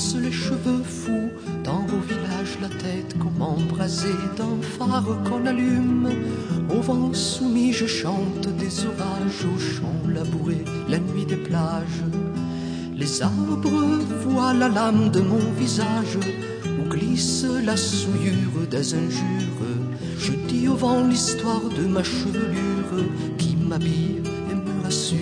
dansent les cheveux fous dans vos villages, la tête comme embrasée d'un phare qu'on allume. Au vent soumis je chante des orages, au champ labouré, la nuit des plages. Les arbres voient la lame de mon visage, où glisse la souillure des injures. Je dis au vent l'histoire de ma chevelure, qui m'habille et me rassure.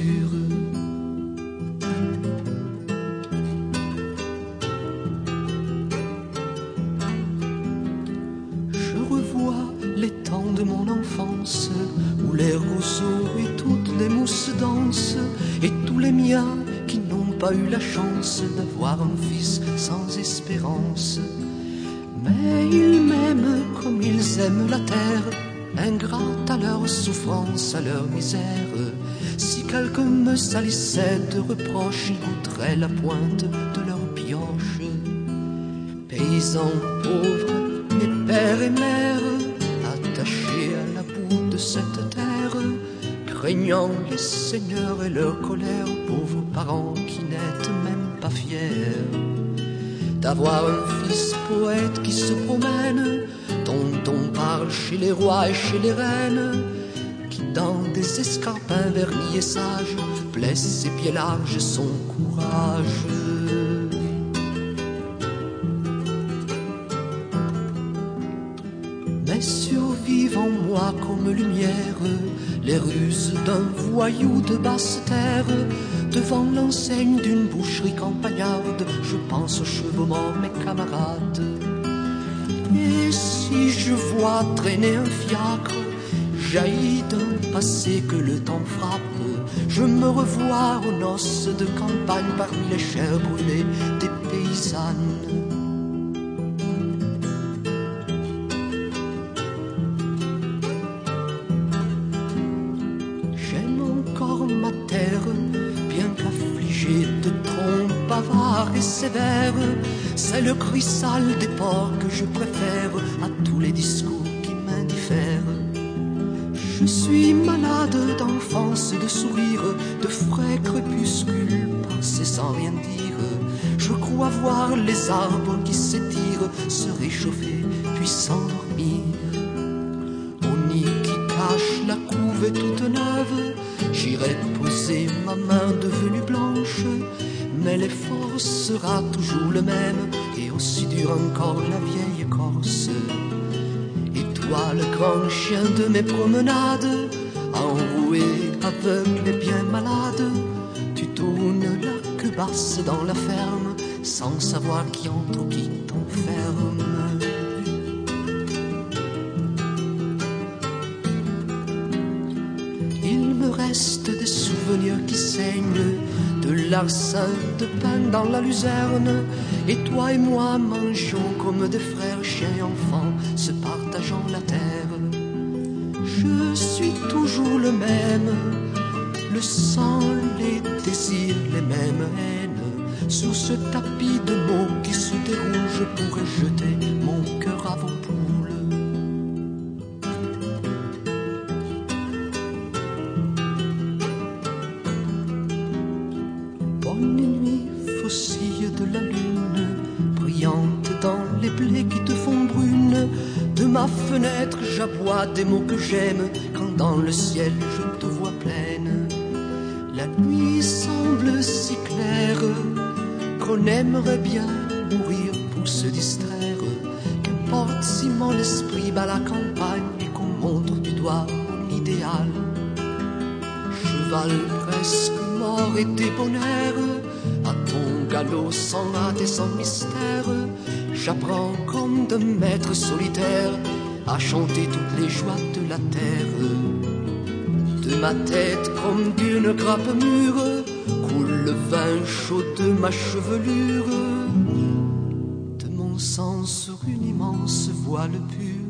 Je revois les temps de mon enfance, où les roseaux et toutes les mousses dansent, et tous les miens qui n'ont pas eu la chance d'avoir un fils sans espérance. Mais ils m'aiment comme ils aiment la terre, ingrates à leur souffrance, à leur misère. Si quelqu'un me salissait de reproches, ils goûteraient la pointe de leur pioche. Paysans pauvres, mes pères et mères, attachés à la boue de cette terre, craignant les seigneurs et leur colère, pauvres parents qui n'êtes même pas fiers d'avoir un fils poète qui se promène, dont on parle chez les rois et chez les reines, qui dans des escarpins vernis et sages blesse ses pieds larges et son courage. Mais survivent en moi comme lumière les ruses d'un voyou de basse terre. Devant l'enseigne d'une boucherie campagnarde, je pense aux chevaux morts, mes camarades. Et si je vois traîner un fiacre, jailli d'un passé que le temps frappe, je me revois aux noces de campagne parmi les chairs brûlées des paysannes. J'aime encore ma terre, bien qu'affligée de trompes bavards et sévères. C'est le cri sale des porcs que je préfère à tous les discours qui m'indiffèrent. Je suis malade d'enfance et de sourire, de frais crépuscules passés sans rien dire. Je crois voir les arbres qui s'étirent, se réchauffer puis s'endormir. Au nid qui cache la couve est toute neuve, j'irai poser ma main devenue blanche, mais l'effort sera toujours le même, et aussi dur encore la vieille écorce. Et toi, le grand chien de mes promenades, enroué, aveugle et bien malade, tu tournes la queue basse dans la ferme, sans savoir qui entre ou qui t'enferme. Il me reste des souvenirs qui saignent, de larcin de pain dans la luzerne, et toi et moi mangeons comme des frères chiens et enfants, se partageant la terre. Je suis toujours le même, le sang, les désirs, les mêmes haines. Sur ce tapis de mots qui se déroule, je pourrais jeter mon cœur à vos poules. Bonne nuit, faucille de la lune, brillante dans les blés qui te font brune. De ma fenêtre, j'aboie des mots que j'aime, quand dans le ciel je te vois pleine. La nuit semble si claire qu'on aimerait bien mourir pour se distraire. Qu'importe si mon esprit bat la campagne et qu'on montre du doigt mon idéal. Cheval presque mort et débonnaire, à ton galop sans hâte et sans mystère, j'apprends comme de maître solitaire à chanter toutes les joies de la terre. De ma tête comme d'une grappe mûre coule le vin chaud de ma chevelure. De mon sang sur une immense voile pure